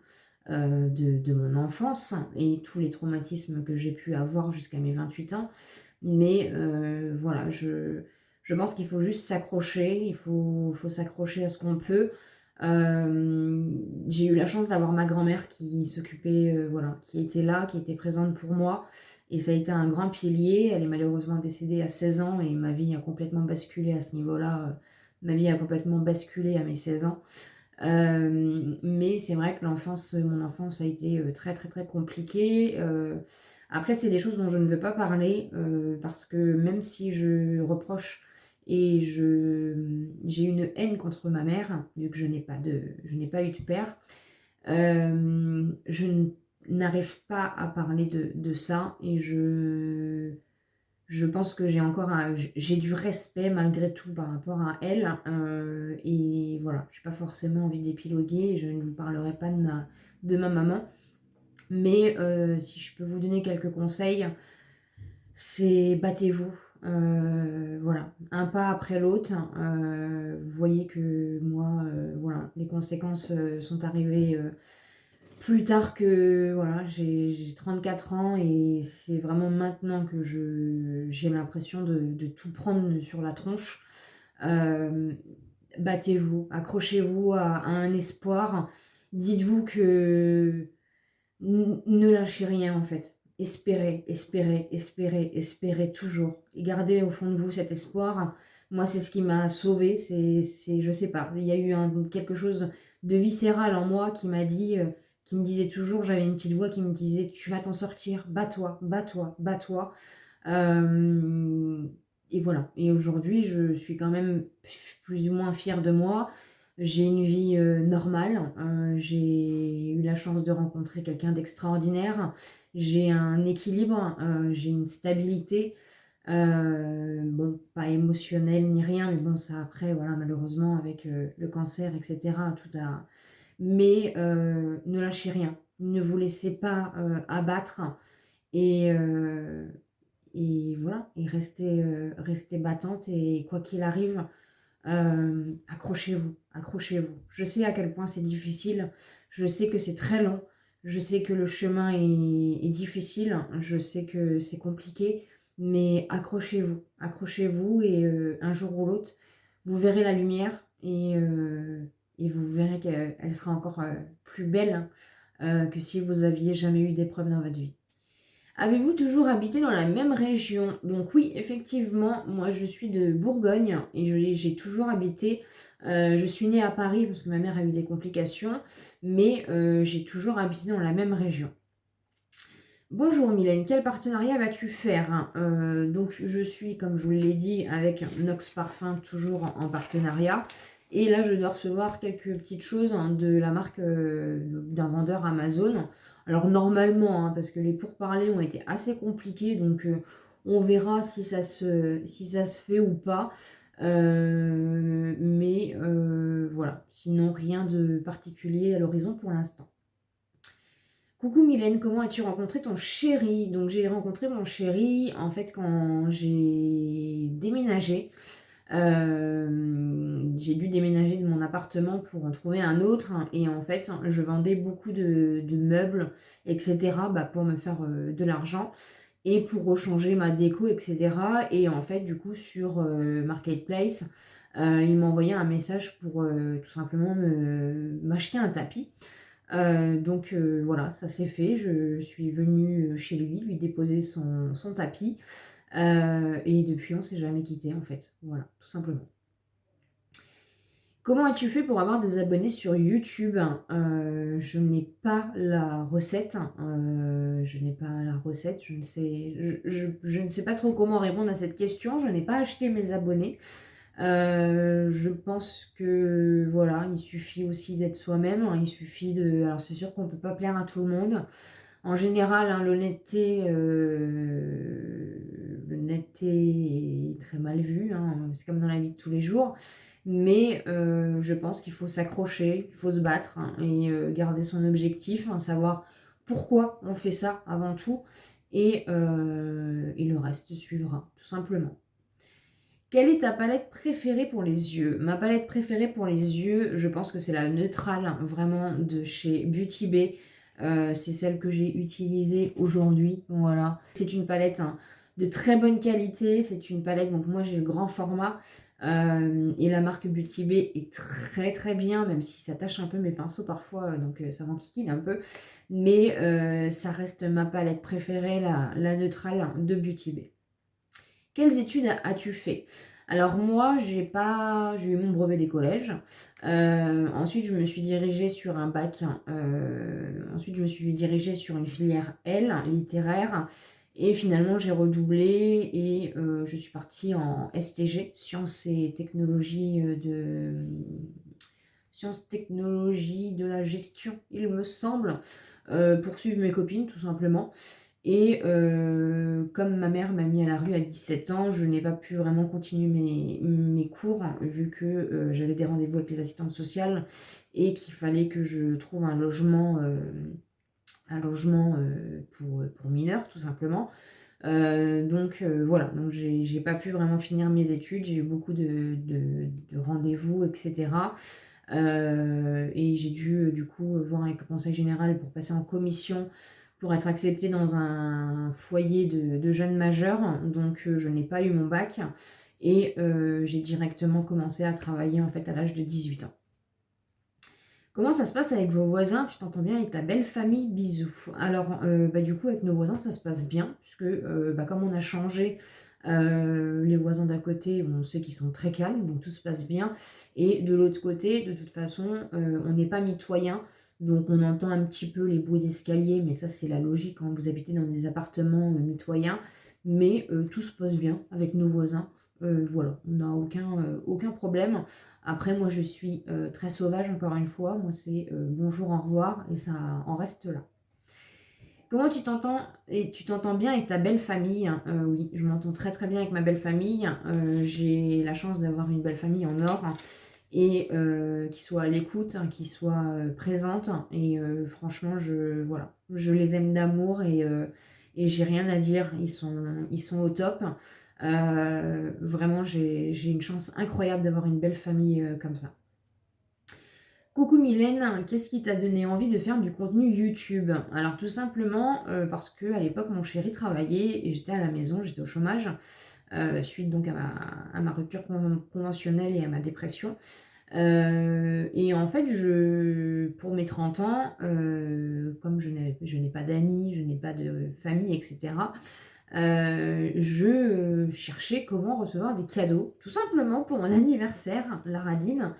S1: de mon enfance et tous les traumatismes que j'ai pu avoir jusqu'à mes 28 ans. Mais voilà, je pense qu'il faut juste s'accrocher, faut s'accrocher à ce qu'on peut. J'ai eu la chance d'avoir ma grand-mère qui s'occupait, voilà, qui était là, qui était présente pour moi. Et ça a été un grand pilier. Elle est malheureusement décédée à 16 ans et ma vie a complètement basculé à ce niveau-là. Ma vie a complètement basculé à mes 16 ans. Mais c'est vrai que mon enfance a été très très très compliquée. Après, c'est des choses dont je ne veux pas parler parce que même si je reproche et j'ai une haine contre ma mère, vu que je n'ai pas eu de père, je n'arrive pas à parler de ça et je pense que j'ai du respect malgré tout par rapport à elle. Et voilà, j'ai pas forcément envie d'épiloguer, je ne vous parlerai pas de ma maman. Mais si je peux vous donner quelques conseils, c'est battez-vous. Voilà, un pas après l'autre. Vous voyez que moi, voilà, les conséquences sont arrivées plus tard que, voilà, j'ai 34 ans et c'est vraiment maintenant que j'ai l'impression de tout prendre sur la tronche. Euh, Battez-vous, accrochez-vous à un espoir. Dites-vous que ne lâchez rien en fait. Espérez, espérez, espérez, espérez toujours. Et gardez au fond de vous cet espoir. Moi, c'est ce qui m'a sauvée. Je sais pas, il y a eu quelque chose de viscéral en moi qui m'a dit, qui me disait toujours, j'avais une petite voix qui me disait, tu vas t'en sortir, bats-toi, bats-toi, bats-toi. Et voilà. Et aujourd'hui, je suis quand même plus ou moins fière de moi. J'ai une vie normale. J'ai eu la chance de rencontrer quelqu'un d'extraordinaire. J'ai un équilibre, j'ai une stabilité. Bon, pas émotionnelle ni rien, mais bon, ça après, voilà, malheureusement, avec le cancer, etc., tout a. Mais ne lâchez rien. Ne vous laissez pas abattre. Et, euh, et voilà, et restez battante. Et quoi qu'il arrive, accrochez-vous, accrochez-vous. Je sais à quel point c'est difficile, je sais que c'est très long, je sais que le chemin est difficile, je sais que c'est compliqué, mais accrochez-vous, accrochez-vous et un jour ou l'autre, vous verrez la lumière et vous verrez qu'elle sera encore plus belle que si vous aviez jamais eu d'épreuve dans votre vie. Avez-vous toujours habité dans la même région? Donc oui, effectivement, moi je suis de Bourgogne et j'ai toujours habité, je suis née à Paris parce que ma mère a eu des complications, mais j'ai toujours habité dans la même région. Bonjour Mylène, quel partenariat vas-tu faire? Donc je suis, comme je vous l'ai dit, avec Nox Parfum, toujours en partenariat. Et là, je dois recevoir quelques petites choses de la marque d'un vendeur Amazon. Alors normalement, parce que les pourparlers ont été assez compliqués, donc on verra si ça se fait ou pas. Mais voilà, sinon rien de particulier à l'horizon pour l'instant. Coucou Mylène, comment as-tu rencontré ton chéri? Donc j'ai rencontré mon chéri en fait quand j'ai déménagé. J'ai dû déménager de mon appartement pour en trouver un autre et en fait je vendais beaucoup de meubles, etc. Pour me faire de l'argent et pour rechanger ma déco, etc. Et en fait du coup sur Marketplace, il m'a envoyé un message pour tout simplement m'acheter un tapis. Donc voilà, ça s'est fait. Je suis venue chez lui déposer son tapis. Et depuis, on s'est jamais quitté en fait. Voilà, tout simplement. Comment as-tu fait pour avoir des abonnés sur YouTube? Je n'ai pas la recette. Je n'ai pas la recette. Je ne sais pas trop comment répondre à cette question. Je n'ai pas acheté mes abonnés. Je pense que voilà, il suffit aussi d'être soi-même, hein, il suffit de alors c'est sûr qu'on ne peut pas plaire à tout le monde. En général, hein, l'honnêteté est très mal vue, hein, c'est comme dans la vie de tous les jours. Mais je pense qu'il faut s'accrocher, il faut se battre, hein, et garder son objectif, hein, savoir pourquoi on fait ça avant tout, et le reste suivra, tout simplement. Quelle est ta palette préférée pour les yeux? Ma palette préférée pour les yeux, je pense que c'est la neutrale, hein, vraiment de chez Beauty Bay. C'est celle que j'ai utilisée aujourd'hui, voilà. C'est une palette, hein, de très bonne qualité, c'est une palette, donc moi j'ai le grand format, et la marque Beauty Bay est très très bien, même si ça tâche un peu mes pinceaux parfois, donc ça m'enquiquine un peu. Mais ça reste ma palette préférée, la neutrale de Beauty Bay. Quelles études as-tu fait? Alors moi, j'ai eu mon brevet des collèges. Ensuite, je me suis dirigée sur un bac. Ensuite, je me suis dirigée sur une filière L, littéraire. Et finalement, j'ai redoublé et je suis partie en STG, sciences technologies de la gestion, il me semble, pour suivre mes copines, tout simplement. Et comme ma mère m'a mis à la rue à 17 ans, je n'ai pas pu vraiment continuer mes cours, hein, vu que j'avais des rendez-vous avec les assistantes sociales et qu'il fallait que je trouve un logement pour mineurs, tout simplement. Donc voilà, donc j'ai pas pu vraiment finir mes études, j'ai eu beaucoup de rendez-vous, etc. Et j'ai dû du coup voir avec le conseil général pour passer en commission pour être acceptée dans un foyer de jeunes majeurs. Donc je n'ai pas eu mon bac et j'ai directement commencé à travailler en fait à l'âge de 18 ans. Comment ça se passe avec vos voisins? Tu t'entends bien avec ta belle famille? Bisous. Alors, du coup, avec nos voisins, ça se passe bien, puisque comme on a changé, les voisins d'à côté, on sait qu'ils sont très calmes, donc tout se passe bien. Et de l'autre côté, de toute façon, on n'est pas mitoyens, donc on entend un petit peu les bruits d'escalier, mais ça, c'est la logique quand vous habitez dans des appartements mitoyens. Mais tout se passe bien avec nos voisins. Voilà, on n'a aucun problème. Après, moi, je suis très sauvage, encore une fois. Moi, c'est bonjour, au revoir, et ça en reste là. Comment tu t'entends? Et tu t'entends bien avec ta belle famille, hein? Oui, je m'entends très très bien avec ma belle famille. J'ai la chance d'avoir une belle famille en or, hein, et qui soit à l'écoute, hein, qui soit présente. Et franchement, voilà, je les aime d'amour et j'ai rien à dire. Ils sont au top. Vraiment, j'ai une chance incroyable d'avoir une belle famille comme ça. Coucou Mylène, qu'est-ce qui t'a donné envie de faire du contenu YouTube? Alors tout simplement parce que à l'époque mon chéri travaillait et j'étais à la maison, j'étais au chômage, suite donc à ma rupture conventionnelle et à ma dépression. Et en fait, pour mes 30 ans, comme je n'ai pas d'amis, je n'ai pas de famille, etc., je cherchais comment recevoir des cadeaux, tout simplement pour mon anniversaire, la radine.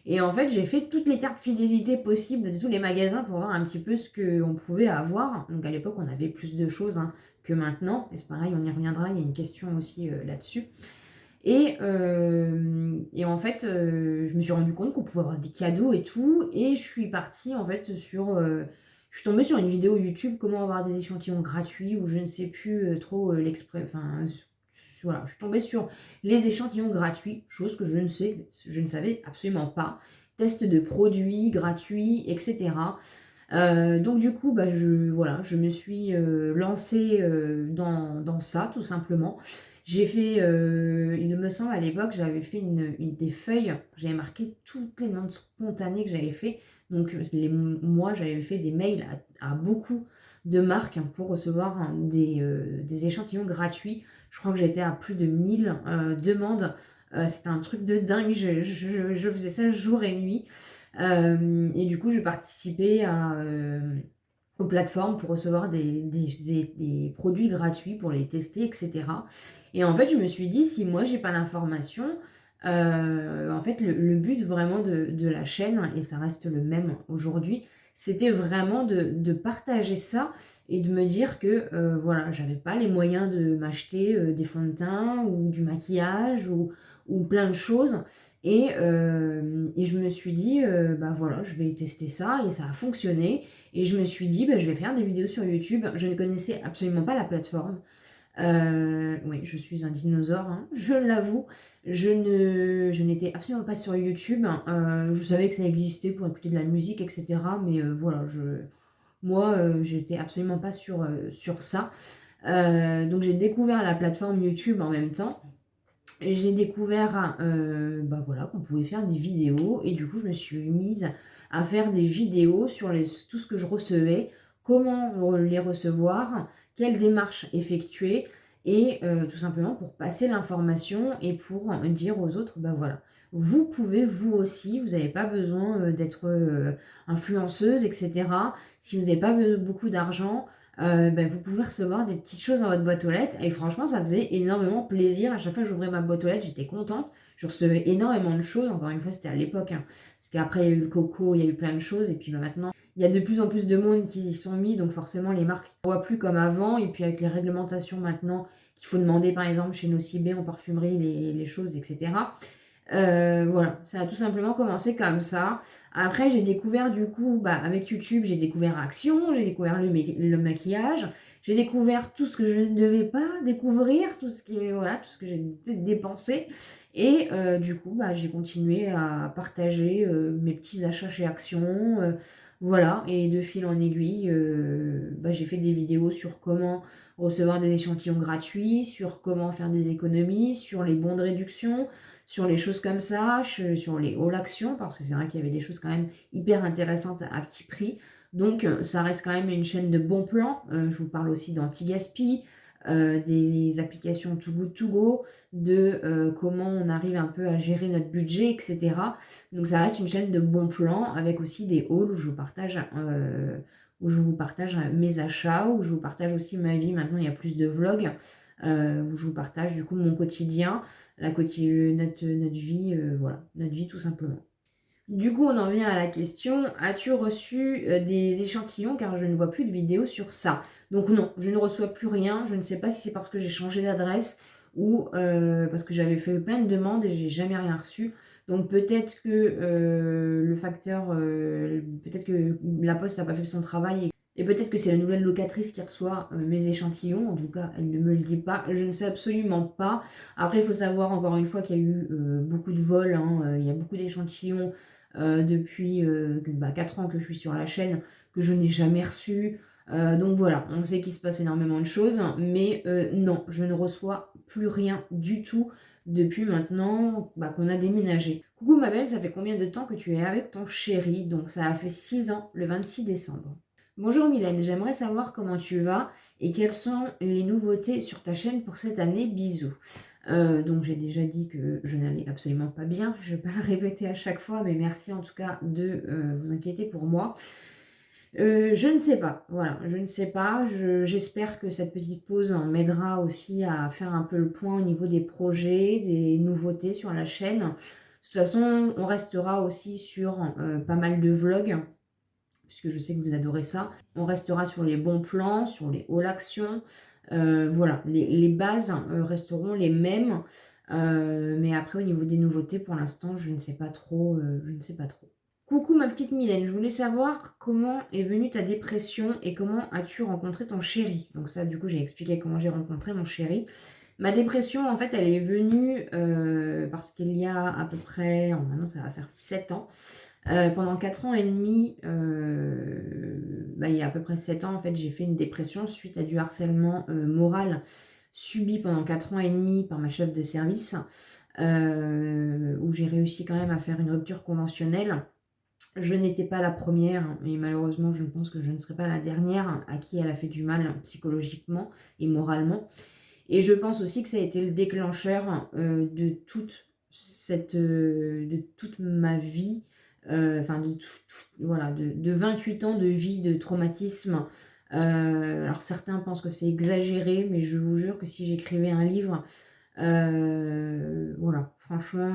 S1: Et en fait, j'ai fait toutes les cartes fidélité possibles de tous les magasins pour voir un petit peu ce qu'on pouvait avoir. Donc à l'époque, on avait plus de choses, hein, que maintenant. Et c'est pareil, on y reviendra, il y a une question aussi là-dessus. Et en fait, je me suis rendu compte qu'on pouvait avoir des cadeaux et tout. Et je suis partie en fait je suis tombée sur une vidéo YouTube, comment avoir des échantillons gratuits, ou je ne sais plus trop enfin, voilà, je suis tombée sur les échantillons gratuits, chose que je ne savais absolument pas. Test de produits gratuits, etc. Donc du coup, je me suis lancée dans ça, tout simplement. J'ai fait, il me semble à l'époque, j'avais fait des feuilles, j'avais marqué toutes les demandes spontanées que j'avais fait. Donc moi, j'avais fait des mails à beaucoup de marques, hein, pour recevoir, hein, des échantillons gratuits. Je crois que j'étais à plus de 1000 demandes. C'était un truc de dingue, je faisais ça jour et nuit. Et du coup, je participais aux plateformes pour recevoir des produits gratuits pour les tester, etc. Et en fait, je me suis dit, si moi, j'ai pas l'information, en fait, le but vraiment de la chaîne, et ça reste le même aujourd'hui, c'était vraiment de partager ça et de me dire que voilà, j'avais pas les moyens de m'acheter des fonds de teint ou du maquillage ou plein de choses. Et je me suis dit, bah voilà, je vais tester ça et ça a fonctionné. Et je me suis dit, bah, je vais faire des vidéos sur YouTube. Je ne connaissais absolument pas la plateforme. Oui, je suis un dinosaure, hein, je l'avoue. Je n'étais absolument pas sur YouTube. Je savais que ça existait pour écouter de la musique, etc. Mais voilà, moi, j'étais absolument pas sur ça. Donc j'ai découvert la plateforme YouTube en même temps. Et j'ai découvert bah voilà, qu'on pouvait faire des vidéos. Et du coup, je me suis mise à faire des vidéos sur tout ce que je recevais, comment les recevoir, quelles démarches effectuer. Et tout simplement pour passer l'information et pour dire aux autres, bah voilà, vous pouvez vous aussi, vous n'avez pas besoin d'être influenceuse, etc. Si vous n'avez pas beaucoup d'argent, ben, vous pouvez recevoir des petites choses dans votre boîte aux lettres. Et franchement, ça faisait énormément plaisir. À chaque fois que j'ouvrais ma boîte aux lettres, j'étais contente. Je recevais énormément de choses. Encore une fois, c'était à l'époque, hein. Parce qu'après, il y a eu le coco, il y a eu plein de choses. Et puis bah, maintenant, il y a de plus en plus de monde qui y sont mis. Donc forcément, les marques ne voient plus comme avant. Et puis avec les réglementations maintenant, qu'il faut demander, par exemple, chez Nocibé en parfumerie, les choses, etc. Voilà, ça a tout simplement commencé comme ça. Après, j'ai découvert du coup, bah, avec YouTube, j'ai découvert Action, j'ai découvert le maquillage, j'ai découvert tout ce que je ne devais pas découvrir, tout ce qui est, voilà, tout ce que j'ai dépensé. Et du coup, bah, j'ai continué à partager mes petits achats chez Action. Voilà, et de fil en aiguille, bah, j'ai fait des vidéos sur comment recevoir des échantillons gratuits, sur comment faire des économies, sur les bons de réduction, sur les choses comme ça, sur les all actions, parce que c'est vrai qu'il y avait des choses quand même hyper intéressantes à petit prix. Donc ça reste quand même une chaîne de bons plans. Je vous parle aussi d'anti-gaspi, des applications Too Good To Go, de comment on arrive un peu à gérer notre budget, etc. Donc ça reste une chaîne de bons plans avec aussi des hauls où je vous partage mes achats, où je vous partage aussi ma vie. Maintenant, il y a plus de vlogs où je vous partage du coup mon quotidien, notre vie, voilà, notre vie tout simplement. Du coup, on en vient à la question, as-tu reçu des échantillons car je ne vois plus de vidéos sur ça? Donc non, je ne reçois plus rien. Je ne sais pas si c'est parce que j'ai changé d'adresse ou parce que j'avais fait plein de demandes et j'ai jamais rien reçu. Donc peut-être que peut-être que la poste n'a pas fait son travail et peut-être que c'est la nouvelle locatrice qui reçoit mes échantillons. En tout cas, elle ne me le dit pas. Je ne sais absolument pas. Après, il faut savoir encore une fois qu'il y a eu beaucoup de vols, hein. Il y a beaucoup d'échantillons depuis 4 ans que je suis sur la chaîne, que je n'ai jamais reçu. Donc voilà, on sait qu'il se passe énormément de choses, mais non, je ne reçois plus rien du tout depuis maintenant qu'on a déménagé. Coucou ma belle, ça fait combien de temps que tu es avec ton chéri? Donc ça a fait 6 ans, le 26 décembre. Bonjour Mylène, j'aimerais savoir comment tu vas et quelles sont les nouveautés sur ta chaîne pour cette année. Bisous. Donc j'ai déjà dit que je n'allais absolument pas bien, je ne vais pas le répéter à chaque fois, mais merci en tout cas de vous inquiéter pour moi. Je ne sais pas, voilà, je ne sais pas, j'espère que cette petite pause m'aidera aussi à faire un peu le point au niveau des projets, des nouveautés sur la chaîne. De toute façon, on restera aussi sur pas mal de vlogs, puisque je sais que vous adorez ça. On restera sur les bons plans, sur les all actions. Voilà, les bases resteront les mêmes. Mais après, au niveau des nouveautés, pour l'instant, je ne sais pas trop. Je ne sais pas trop. Coucou ma petite Mylène, je voulais savoir comment est venue ta dépression et comment as-tu rencontré ton chéri. Donc ça, du coup, j'ai expliqué comment j'ai rencontré mon chéri. Ma dépression, en fait, elle est venue parce qu'il y a à peu près, maintenant ça va faire 7 ans, pendant 4 ans et demi, il y a à peu près 7 ans, en fait, j'ai fait une dépression suite à du harcèlement moral subi pendant 4 ans et demi par ma chef de service, où j'ai réussi quand même à faire une rupture conventionnelle. Je n'étais pas la première, et malheureusement, je pense que je ne serai pas la dernière à qui elle a fait du mal psychologiquement et moralement. Et je pense aussi que ça a été le déclencheur de toute ma vie, voilà, de 28 ans de vie de traumatisme. Alors certains pensent que c'est exagéré, mais je vous jure que si j'écrivais un livre, voilà, franchement,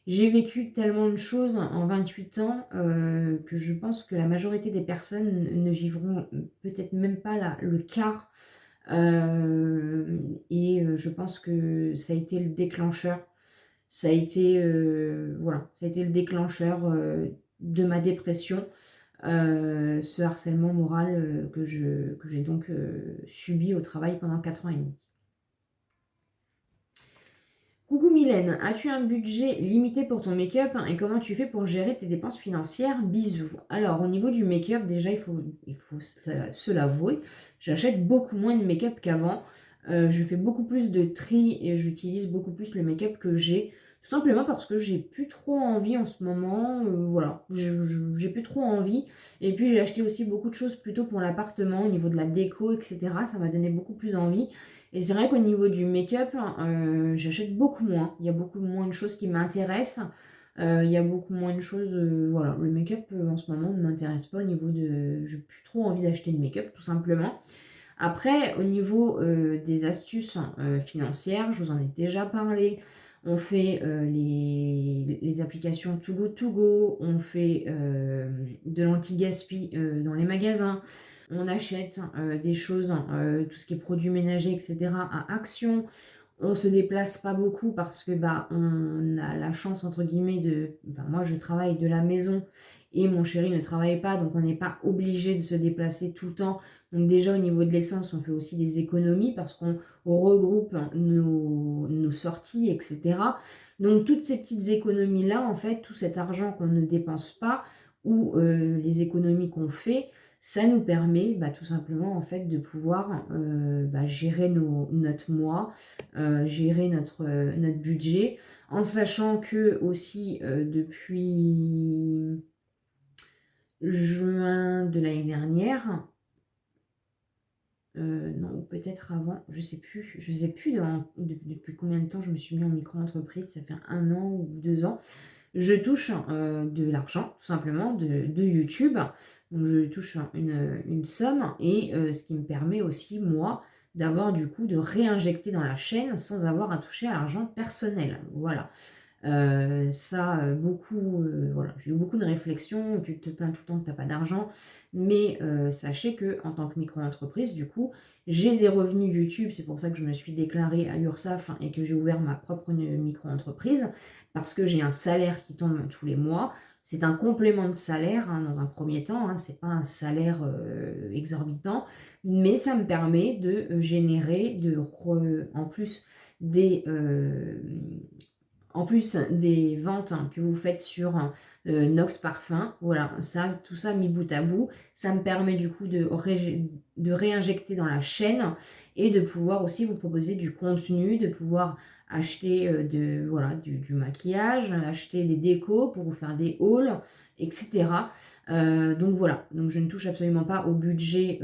S1: j'ai vécu tellement de choses en 28 ans que je pense que la majorité des personnes ne vivront peut-être même pas le quart. je pense que ça a été le déclencheur. Ça a été, voilà, ça a été le déclencheur, de ma dépression, ce harcèlement moral, que j'ai donc, subi au travail pendant 4 ans et demi. Coucou Mylène, as-tu un budget limité pour ton make-up et comment tu fais pour gérer tes dépenses financières? Bisous. Alors au niveau du make-up, déjà il faut se l'avouer, j'achète beaucoup moins de make-up qu'avant. Je fais beaucoup plus de tri et j'utilise beaucoup plus le make-up que j'ai. Tout simplement parce que j'ai plus trop envie en ce moment, voilà, j'ai plus trop envie. Et puis j'ai acheté aussi beaucoup de choses plutôt pour l'appartement, au niveau de la déco, etc. Ça m'a donné beaucoup plus envie. Et c'est vrai qu'au niveau du make-up, j'achète beaucoup moins. Il y a beaucoup moins de choses qui m'intéressent. Il y a beaucoup moins de choses. Voilà, le make-up en ce moment ne m'intéresse pas au niveau de. J'ai plus trop envie d'acheter de make-up, tout simplement. Après, au niveau des astuces financières, je vous en ai déjà parlé. On fait les applications Too Good To Go, on fait de l'anti-gaspi dans les magasins, on achète des choses, tout ce qui est produits ménagers, etc. à Action. On se déplace pas beaucoup parce que bah on a la chance entre guillemets de. Bah, moi je travaille de la maison et mon chéri ne travaille pas, donc on n'est pas obligé de se déplacer tout le temps. Donc déjà au niveau de l'essence, on fait aussi des économies parce qu'on regroupe nos sorties, etc. Donc toutes ces petites économies-là, en fait, tout cet argent qu'on ne dépense pas ou les économies qu'on fait, ça nous permet bah, tout simplement en fait de pouvoir bah, gérer notre mois, gérer notre budget, en sachant que aussi depuis juin de l'année dernière, non, peut-être avant, je sais plus depuis combien de temps je me suis mis en micro-entreprise, ça fait 1 an ou 2 ans. Je touche de l'argent, tout simplement, de YouTube. Donc je touche une somme et ce qui me permet aussi, moi, d'avoir du coup de réinjecter dans la chaîne sans avoir à toucher à l'argent personnel. Voilà. Ça, beaucoup, voilà, j'ai eu beaucoup de réflexions. Tu te plains tout le temps que tu n'as pas d'argent, mais sachez que en tant que micro-entreprise, du coup, j'ai des revenus YouTube. C'est pour ça que je me suis déclarée à l'URSSAF et que j'ai ouvert ma propre micro-entreprise, parce que j'ai un salaire qui tombe tous les mois. C'est un complément de salaire hein, dans un premier temps, hein, c'est pas un salaire exorbitant, mais ça me permet de générer en plus des ventes que vous faites sur Nox Parfum. Voilà, ça, tout ça mis bout à bout, ça me permet du coup de réinjecter dans la chaîne et de pouvoir aussi vous proposer du contenu, de pouvoir acheter voilà, du maquillage, acheter des décos pour vous faire des hauls, etc. Donc voilà, donc je ne touche absolument pas au budget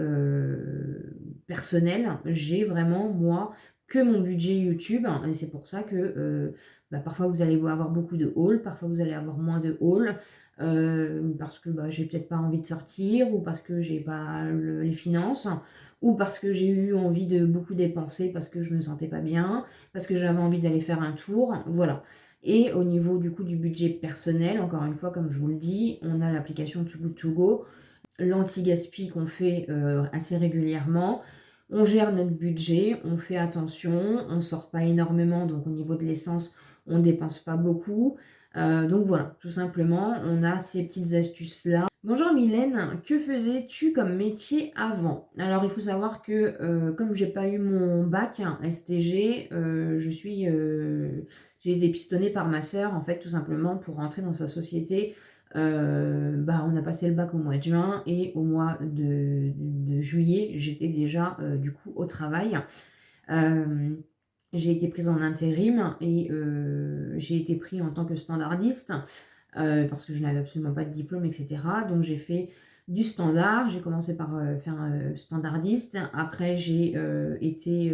S1: personnel. J'ai vraiment, moi, que mon budget YouTube. Et c'est pour ça que bah, parfois vous allez avoir beaucoup de hauls, parfois vous allez avoir moins de hauls, parce que bah, j'ai peut-être pas envie de sortir, ou parce que j'ai pas les finances, ou parce que j'ai eu envie de beaucoup dépenser parce que je me sentais pas bien, parce que j'avais envie d'aller faire un tour, voilà. Et au niveau du coup du budget personnel, encore une fois, comme je vous le dis, on a l'application Too Good To Go, l'anti-gaspi qu'on fait assez régulièrement. On gère notre budget, on fait attention, on sort pas énormément, donc au niveau de l'essence, on dépense pas beaucoup. Donc voilà, tout simplement, on a ces petites astuces-là. Bonjour Mylène, que faisais-tu comme métier avant? Alors il faut savoir que comme j'ai pas eu mon bac STG, j'ai été pistonnée par ma sœur en fait tout simplement pour rentrer dans sa société. Bah, on a passé le bac au mois de juin et au mois de juillet, j'étais déjà du coup au travail. J'ai été prise en intérim et j'ai été prise en tant que standardiste parce que je n'avais absolument pas de diplôme, etc. Donc j'ai fait du standard. J'ai commencé par faire standardiste. Après, j'ai été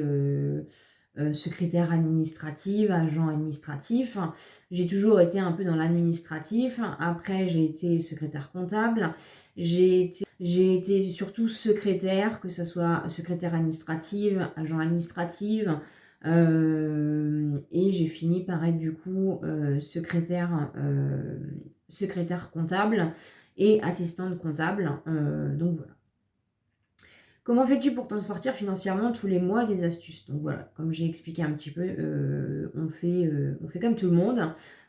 S1: secrétaire administrative, agent administratif. J'ai toujours été un peu dans l'administratif. Après, j'ai été secrétaire comptable. J'ai été surtout secrétaire, que ce soit secrétaire administrative, agent administrative. Et j'ai fini par être du coup secrétaire comptable et assistante comptable. Donc voilà. Comment fais-tu pour t'en sortir financièrement tous les mois? Des astuces. Donc voilà, comme j'ai expliqué un petit peu, on fait comme tout le monde.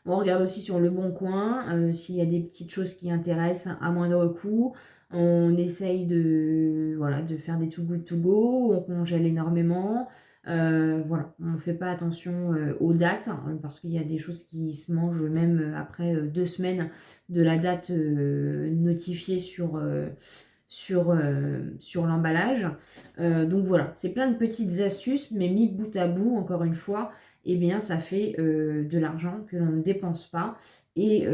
S1: On regarde aussi sur Le Bon Coin, s'il y a des petites choses qui intéressent à moindre coût. On essaye de, voilà, de faire des Too Good To Go, on congèle énormément. Voilà, on ne fait pas attention aux dates, hein, parce qu'il y a des choses qui se mangent même après 2 semaines de la date notifiée sur l'emballage. Donc voilà, c'est plein de petites astuces, mais mis bout à bout, encore une fois, eh bien ça fait de l'argent que l'on ne dépense pas. Et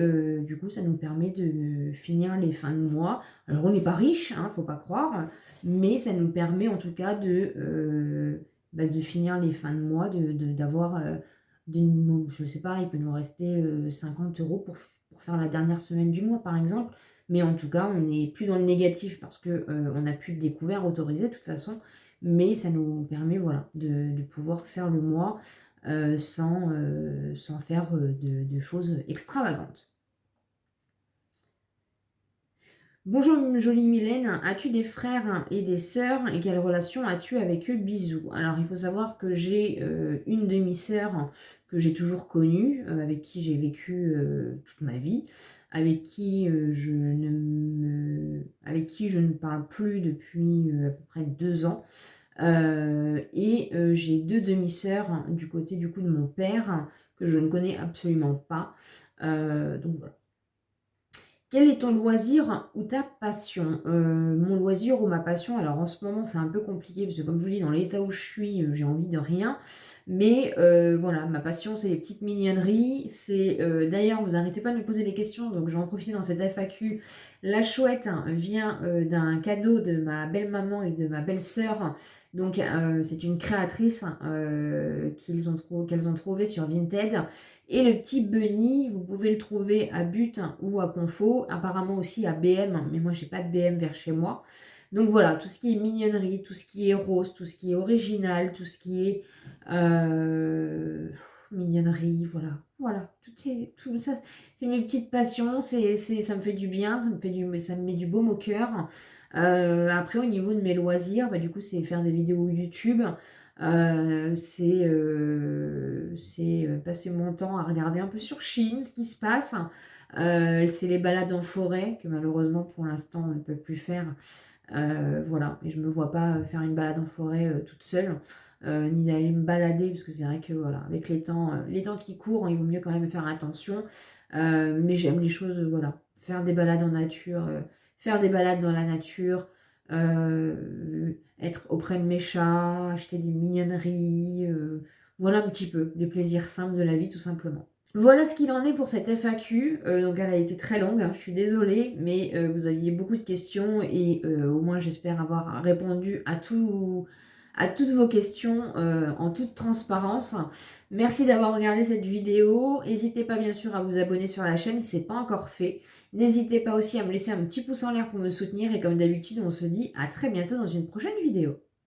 S1: du coup, ça nous permet de finir les fins de mois. Alors, on n'est pas riche, hein, faut pas croire, mais ça nous permet en tout cas de finir les fins de mois, d'avoir, je sais pas, il peut nous rester 50 € pour faire la dernière semaine du mois, par exemple. Mais en tout cas, on n'est plus dans le négatif parce que on n'a plus de découvert autorisé de toute façon. Mais ça nous permet, voilà, de pouvoir faire le mois sans faire de choses extravagantes. Bonjour jolie Mylène, as-tu des frères et des sœurs et quelle relation as-tu avec eux? Bisous. Alors il faut savoir que j'ai une demi-sœur que j'ai toujours connue, avec qui j'ai vécu toute ma vie, avec qui je ne parle plus depuis à peu près 2 ans. Et j'ai 2 demi-sœurs du côté du coup de mon père que je ne connais absolument pas. Donc voilà. Quel est ton loisir ou ta passion? Mon loisir ou ma passion, alors en ce moment c'est un peu compliqué parce que comme je vous dis, dans l'état où je suis, j'ai envie de rien. Mais voilà, ma passion c'est les petites mignonneries. C'est d'ailleurs, vous arrêtez pas de me poser des questions, donc je vais en profiter dans cette FAQ. La chouette vient d'un cadeau de ma belle-maman et de ma belle-sœur. Donc c'est une créatrice qu'elles ont trouvé sur Vinted. Et le petit bunny, vous pouvez le trouver à But ou à Confo, apparemment aussi à BM, mais moi j'ai pas de BM vers chez moi. Donc voilà, tout ce qui est mignonnerie, tout ce qui est rose, tout ce qui est original, tout ce qui est mignonnerie, voilà, tout ça, c'est mes petites passions, ça me fait du bien, ça me met du baume au cœur. Après au niveau de mes loisirs, bah, du coup c'est faire des vidéos YouTube. C'est passer mon temps à regarder un peu sur Chine ce qui se passe. C'est les balades en forêt que malheureusement pour l'instant on ne peut plus faire. Voilà, et je me vois pas faire une balade en forêt toute seule, ni d'aller me balader parce que c'est vrai que voilà, avec les temps qui courent, il vaut mieux quand même faire attention. Mais j'aime les choses, voilà, faire des balades en nature, faire des balades dans la nature. Être auprès de mes chats, acheter des mignonneries, voilà un petit peu les plaisirs simples de la vie tout simplement. Voilà ce qu'il en est pour cette FAQ, donc elle a été très longue, hein, je suis désolée, mais vous aviez beaucoup de questions et au moins j'espère avoir répondu à toutes vos questions en toute transparence. Merci d'avoir regardé cette vidéo. N'hésitez pas bien sûr à vous abonner sur la chaîne si ce n'est pas encore fait. N'hésitez pas aussi à me laisser un petit pouce en l'air pour me soutenir. Et comme d'habitude, on se dit à très bientôt dans une prochaine vidéo.